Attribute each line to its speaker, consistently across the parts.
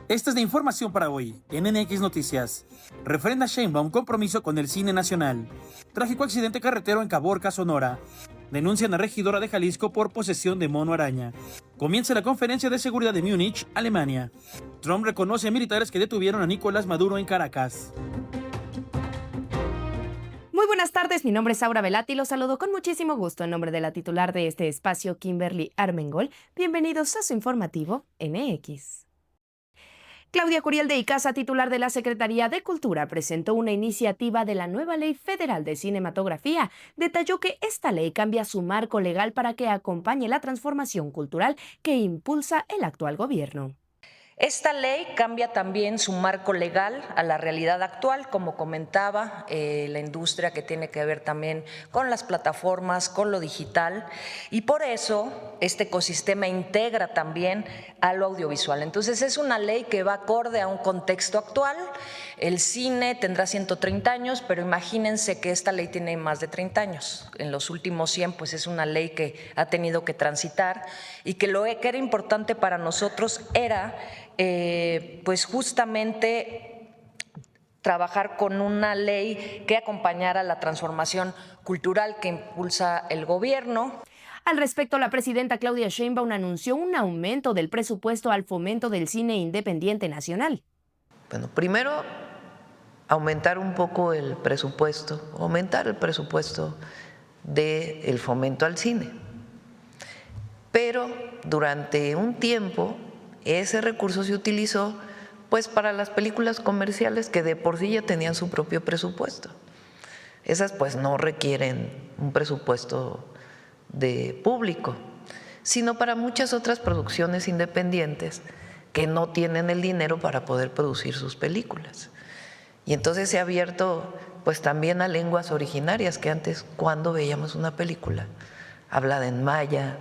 Speaker 1: Esta es la información para hoy en NX Noticias. Refrenda Sheinbaum compromiso con el cine nacional. Trágico accidente carretero en Caborca, Sonora. Denuncian a regidora de Jalisco por posesión de mono araña. Comienza la conferencia de seguridad de Múnich, Alemania. Trump reconoce a militares que detuvieron a Nicolás Maduro en Caracas.
Speaker 2: Muy buenas tardes, mi nombre es Aura Velati y los saludo con muchísimo gusto en nombre de la titular de este espacio, Kimberly Armengol. Bienvenidos a su informativo NX. Claudia Curiel de Icaza, titular de la Secretaría de Cultura, presentó una iniciativa de la nueva Ley Federal de Cinematografía. Detalló que esta ley cambia su marco legal para que acompañe la transformación cultural que impulsa el actual gobierno.
Speaker 3: Esta ley cambia también su marco legal a la realidad actual, como comentaba, la industria que tiene que ver también con las plataformas, con lo digital, y por eso este ecosistema integra también a lo audiovisual. Entonces es una ley que va acorde a un contexto actual. El cine tendrá 130 años, pero imagínense que esta ley tiene más de 30 años. En los últimos 100, pues es una ley que ha tenido que transitar y que lo que era importante para nosotros era pues justamente trabajar con una ley que acompañara la transformación cultural que impulsa el gobierno.
Speaker 2: Al respecto, la presidenta Claudia Sheinbaum anunció un aumento del presupuesto al fomento del cine independiente nacional.
Speaker 4: Bueno, primero, aumentar un poco el presupuesto, aumentar el presupuesto del fomento al cine. Pero durante un tiempo ese recurso se utilizó pues para las películas comerciales que de por sí ya tenían su propio presupuesto. Esas pues no requieren un presupuesto de público, sino para muchas otras producciones independientes que no tienen el dinero para poder producir sus películas. Y entonces se ha abierto pues también a lenguas originarias que antes, cuando veíamos una película hablada en maya.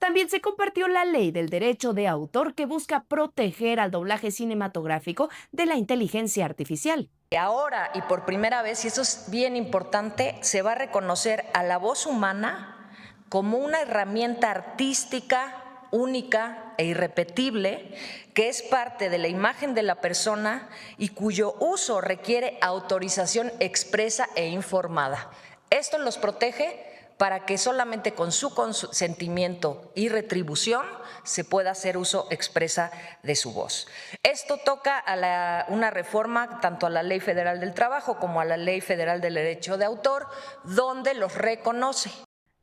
Speaker 2: También se compartió la ley del derecho de autor que busca proteger al doblaje cinematográfico de la inteligencia artificial.
Speaker 3: Ahora y por primera vez, y eso es bien importante, se va a reconocer a la voz humana como una herramienta artística única e irrepetible que es parte de la imagen de la persona y cuyo uso requiere autorización expresa e informada. Esto los protege para que solamente con su consentimiento y retribución se pueda hacer uso expresa de su voz. Esto toca a una reforma tanto a la Ley Federal del Trabajo como a la Ley Federal del Derecho de Autor, donde los reconoce.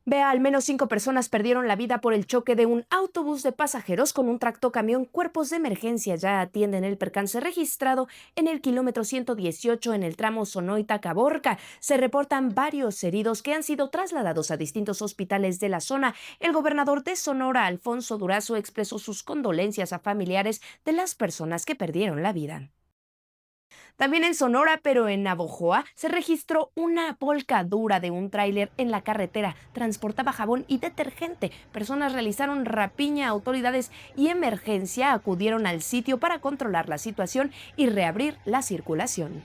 Speaker 2: Vea, al menos 5 personas perdieron la vida por el choque de un autobús de pasajeros con un tractocamión. Cuerpos de emergencia ya atienden el percance registrado en el kilómetro 118 en el tramo Sonoita-Caborca. Se reportan varios heridos que han sido trasladados a distintos hospitales de la zona. El gobernador de Sonora, Alfonso Durazo, expresó sus condolencias a familiares de las personas que perdieron la vida. También en Sonora, pero en Navojoa, se registró una volcadura de un tráiler en la carretera. Transportaba jabón y detergente. Personas realizaron rapiña, autoridades y emergencia acudieron al sitio para controlar la situación y reabrir la circulación.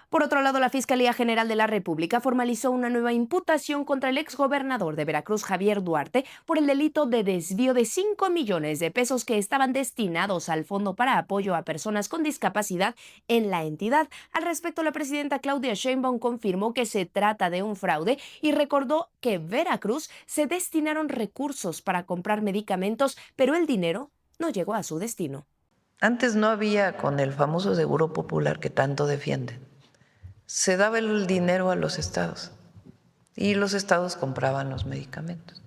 Speaker 2: Por otro lado, la Fiscalía General de la República formalizó una nueva imputación contra el exgobernador de Veracruz, Javier Duarte, por el delito de desvío de 5 millones de pesos que estaban destinados al Fondo para Apoyo a Personas con Discapacidad en la entidad. Al respecto, la presidenta Claudia Sheinbaum confirmó que se trata de un fraude y recordó que en Veracruz se destinaron recursos para comprar medicamentos, pero el dinero no llegó a su destino.
Speaker 4: Antes no había con el famoso Seguro Popular que tanto defienden. Se daba el dinero a los estados y los estados compraban los medicamentos.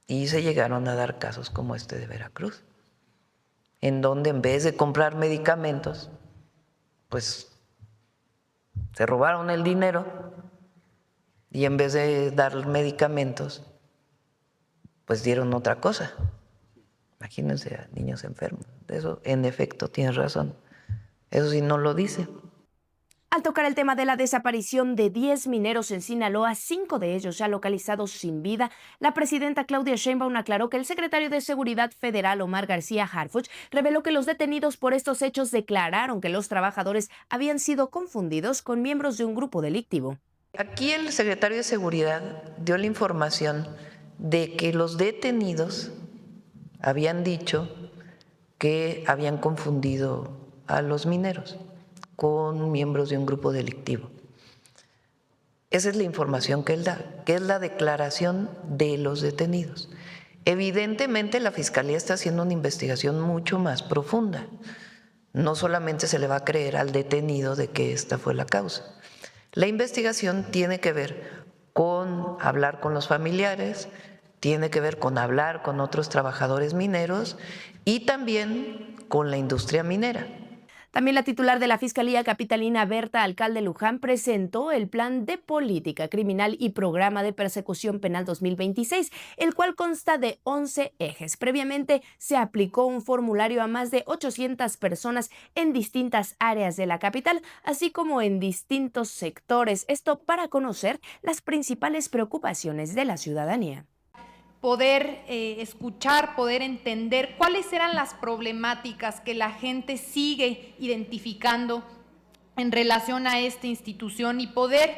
Speaker 4: Y se llegaron a dar casos como este de Veracruz, en donde en vez de comprar medicamentos, pues se robaron el dinero y en vez de dar medicamentos, pues dieron otra cosa. Imagínense a niños enfermos. Eso, en efecto, tienes razón. Eso sí no lo dice.
Speaker 2: Al tocar el tema de la desaparición de 10 mineros en Sinaloa, 5 de ellos ya localizados sin vida, la presidenta Claudia Sheinbaum aclaró que el secretario de Seguridad Federal, Omar García Harfuch, reveló que los detenidos por estos hechos declararon que los trabajadores habían sido confundidos con miembros de un grupo delictivo.
Speaker 4: Aquí el secretario de Seguridad dio la información de que los detenidos habían dicho que habían confundido a los mineros con miembros de un grupo delictivo. Esa es la información que él da, que es la declaración de los detenidos. Evidentemente, la Fiscalía está haciendo una investigación mucho más profunda. No solamente se le va a creer al detenido de que esta fue la causa. La investigación tiene que ver con hablar con los familiares, tiene que ver con hablar con otros trabajadores mineros y también con la industria minera.
Speaker 2: También la titular de la Fiscalía Capitalina, Berta Alcalde Luján, presentó el Plan de Política Criminal y Programa de Persecución Penal 2026, el cual consta de 11 ejes. Previamente se aplicó un formulario a más de 800 personas en distintas áreas de la capital, así como en distintos sectores. Esto para conocer las principales preocupaciones de la ciudadanía.
Speaker 5: Poder escuchar, poder entender cuáles eran las problemáticas que la gente sigue identificando en relación a esta institución y poder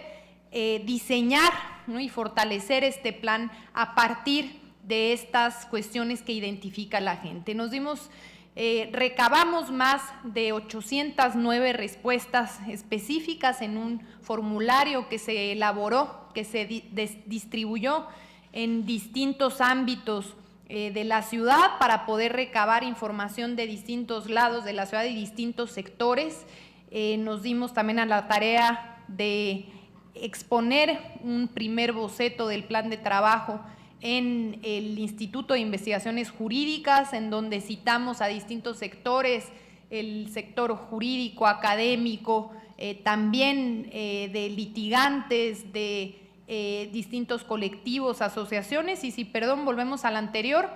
Speaker 5: diseñar, ¿no?, y fortalecer este plan a partir de estas cuestiones que identifica la gente. Recabamos más de 809 respuestas específicas en un formulario que se elaboró, que se distribuyó en distintos ámbitos de la ciudad para poder recabar información de distintos lados de la ciudad y distintos sectores. Nos dimos también a la tarea de exponer un primer boceto del plan de trabajo en el Instituto de Investigaciones Jurídicas, en donde citamos a distintos sectores, el sector jurídico, académico, también de litigantes, de distintos colectivos, asociaciones. Y si, volvemos al anterior,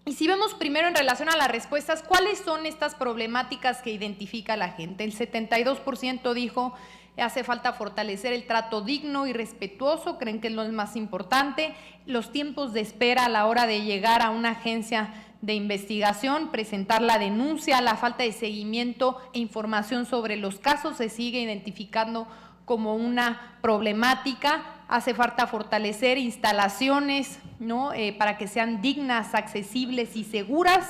Speaker 5: y si vemos primero en relación a las respuestas, ¿cuáles son estas problemáticas que identifica la gente? El 72% dijo hace falta fortalecer el trato digno y respetuoso, creen que es lo más importante, los tiempos de espera a la hora de llegar a una agencia de investigación, presentar la denuncia, la falta de seguimiento e información sobre los casos se sigue identificando como una problemática. Hace falta fortalecer instalaciones, ¿no?, para que sean dignas, accesibles y seguras,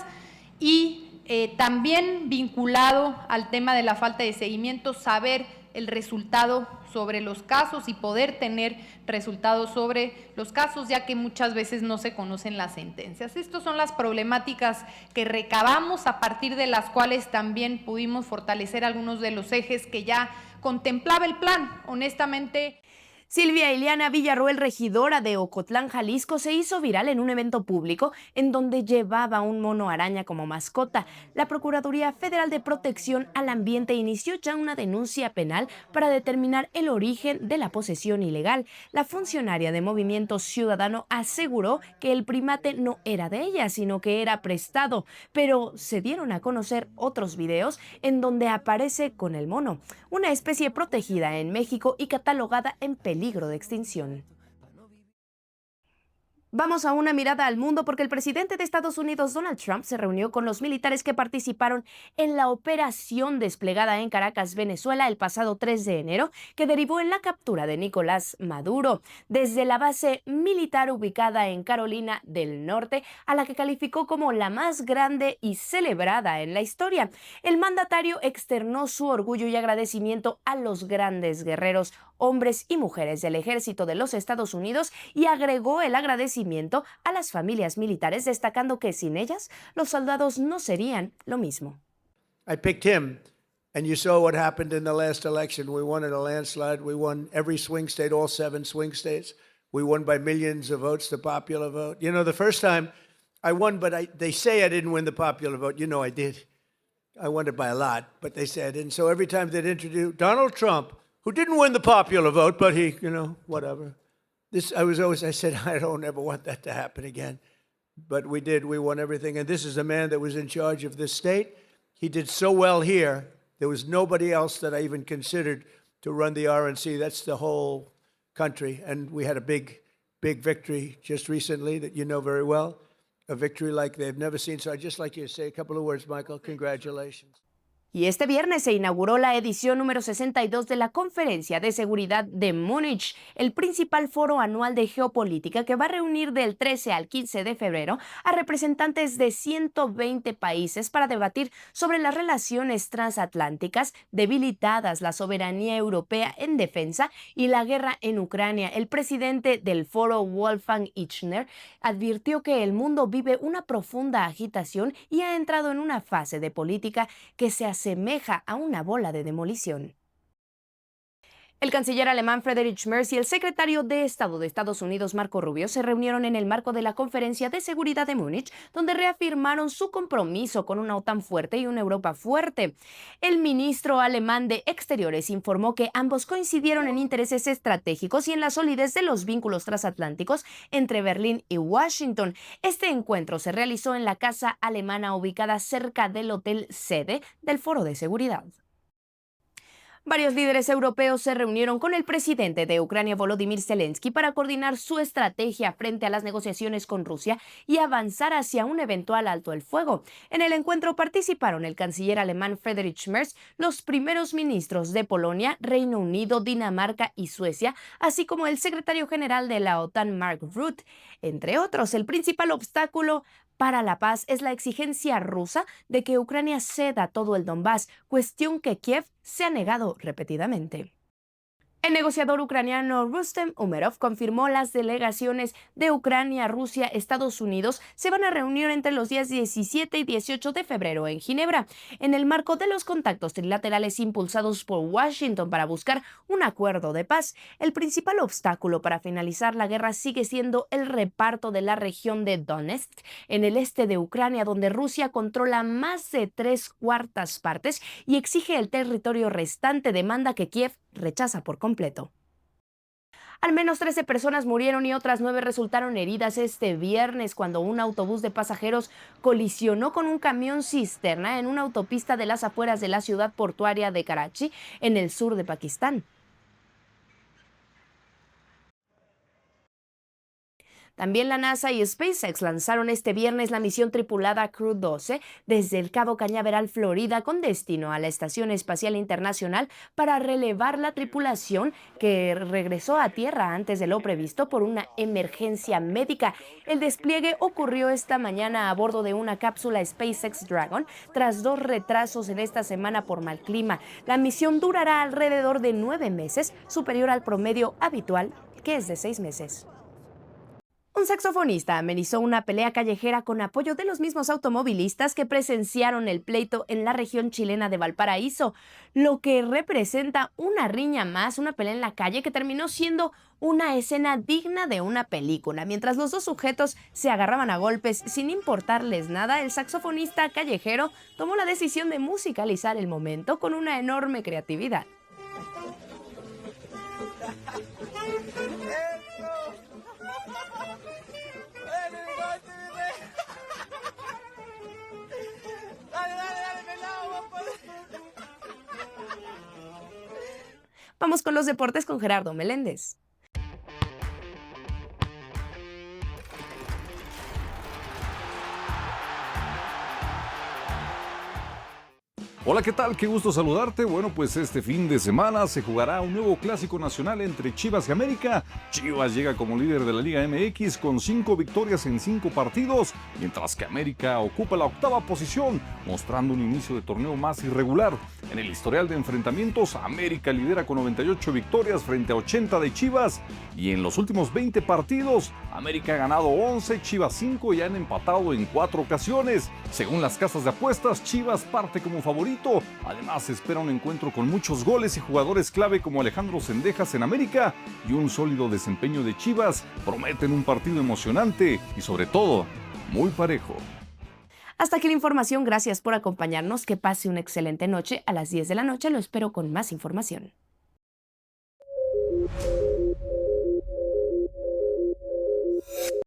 Speaker 5: y también vinculado al tema de la falta de seguimiento, saber el resultado sobre los casos y poder tener resultados sobre los casos, ya que muchas veces no se conocen las sentencias. Estas son las problemáticas que recabamos, a partir de las cuales también pudimos fortalecer algunos de los ejes que ya contemplaba el plan. Honestamente,
Speaker 2: Silvia Ileana Villarroel, regidora de Ocotlán, Jalisco, se hizo viral en un evento público en donde llevaba un mono araña como mascota. La Procuraduría Federal de Protección al Ambiente inició ya una denuncia penal para determinar el origen de la posesión ilegal. La funcionaria de Movimiento Ciudadano aseguró que el primate no era de ella, sino que era prestado, pero se dieron a conocer otros videos en donde aparece con el mono, una especie protegida en México y catalogada en peligro de extinción. Vamos a una mirada al mundo, porque el presidente de Estados Unidos, Donald Trump, se reunió con los militares que participaron en la operación desplegada en Caracas, Venezuela, el pasado 3 de enero, que derivó en la captura de Nicolás Maduro, desde la base militar ubicada en Carolina del Norte, a la que calificó como la más grande y celebrada en la historia. El mandatario externó su orgullo y agradecimiento a los grandes guerreros, hombres y mujeres del ejército de los Estados Unidos, y agregó el agradecimiento a las familias militares, destacando que sin ellas los soldados no serían lo mismo.
Speaker 6: I picked him, and you saw what happened in the last election. We won in a landslide. We won every swing state, all 7 swing states. We won by millions of votes, the popular vote. You know, the first time I won, but they say I didn't win the popular vote. You know I did. I won it by a lot, but they say I didn't. So every time they'd introduce Donald Trump, who didn't win the popular vote, but he, whatever. I said, I don't ever want that to happen again. But we did. We won everything. And this is a man that was in charge of this state. He did so well here. There was nobody else that I even considered to run the RNC. That's the whole country. And we had a big, big victory just recently that you know very well, a victory like they've never seen. So I'd just like you to say a couple of words, Michael. Congratulations.
Speaker 2: Y este viernes se inauguró la edición número 62 de la Conferencia de Seguridad de Múnich, el principal foro anual de geopolítica que va a reunir del 13 al 15 de febrero a representantes de 120 países para debatir sobre las relaciones transatlánticas debilitadas, la soberanía europea en defensa y la guerra en Ucrania. El presidente del foro, Wolfgang Ichner, advirtió que el mundo vive una profunda agitación y ha entrado en una fase de política que se asemeja a una bola de demolición. El canciller alemán Friedrich Merz y el secretario de Estado de Estados Unidos, Marco Rubio, se reunieron en el marco de la Conferencia de Seguridad de Múnich, donde reafirmaron su compromiso con una OTAN fuerte y una Europa fuerte. El ministro alemán de Exteriores informó que ambos coincidieron en intereses estratégicos y en la solidez de los vínculos transatlánticos entre Berlín y Washington. Este encuentro se realizó en la casa alemana ubicada cerca del hotel sede del Foro de Seguridad. Varios líderes europeos se reunieron con el presidente de Ucrania, Volodymyr Zelensky, para coordinar su estrategia frente a las negociaciones con Rusia y avanzar hacia un eventual alto el fuego. En el encuentro participaron el canciller alemán Friedrich Merz, los primeros ministros de Polonia, Reino Unido, Dinamarca y Suecia, así como el secretario general de la OTAN, Mark Rutte. Entre otros, el principal obstáculo para la paz es la exigencia rusa de que Ucrania ceda todo el Donbass, cuestión que Kiev se ha negado repetidamente. El negociador ucraniano Rustem Umerov confirmó las delegaciones de Ucrania, Rusia, Estados Unidos se van a reunir entre los días 17 y 18 de febrero en Ginebra, en el marco de los contactos trilaterales impulsados por Washington para buscar un acuerdo de paz. El principal obstáculo para finalizar la guerra sigue siendo el reparto de la región de Donetsk, en el este de Ucrania, donde Rusia controla más de 3/4 partes y exige el territorio restante, demanda que Kiev rechaza por completo. Al menos 13 personas murieron y otras 9 resultaron heridas este viernes cuando un autobús de pasajeros colisionó con un camión cisterna en una autopista de las afueras de la ciudad portuaria de Karachi, en el sur de Pakistán. También la NASA y SpaceX lanzaron este viernes la misión tripulada Crew 12 desde el Cabo Cañaveral, Florida, con destino a la Estación Espacial Internacional para relevar la tripulación que regresó a Tierra antes de lo previsto por una emergencia médica. El despliegue ocurrió esta mañana a bordo de una cápsula SpaceX Dragon tras 2 retrasos en esta semana por mal clima. La misión durará alrededor de 9 meses, superior al promedio habitual, que es de 6 meses. Un saxofonista amenizó una pelea callejera con apoyo de los mismos automovilistas que presenciaron el pleito en la región chilena de Valparaíso, lo que representa una riña más, una pelea en la calle que terminó siendo una escena digna de una película. Mientras los dos sujetos se agarraban a golpes sin importarles nada, el saxofonista callejero tomó la decisión de musicalizar el momento con una enorme creatividad. Vamos con los deportes con Gerardo Meléndez.
Speaker 7: Hola, ¿qué tal? Qué gusto saludarte. Bueno, pues este fin de semana se jugará un nuevo clásico nacional entre Chivas y América. Chivas llega como líder de la Liga MX con 5 victorias en 5 partidos, mientras que América ocupa la 8ª posición, mostrando un inicio de torneo más irregular. En el historial de enfrentamientos, América lidera con 98 victorias frente a 80 de Chivas, y en los últimos 20 partidos, América ha ganado 11, Chivas 5 y han empatado en 4 ocasiones. Según las casas de apuestas, Chivas parte como favorito. Además, se espera un encuentro con muchos goles y jugadores clave como Alejandro Zendejas en América, y un sólido desempeño de Chivas prometen un partido emocionante y, sobre todo, muy parejo.
Speaker 2: Hasta aquí la información, gracias por acompañarnos, que pase una excelente noche. A las 10 de la noche lo espero con más información.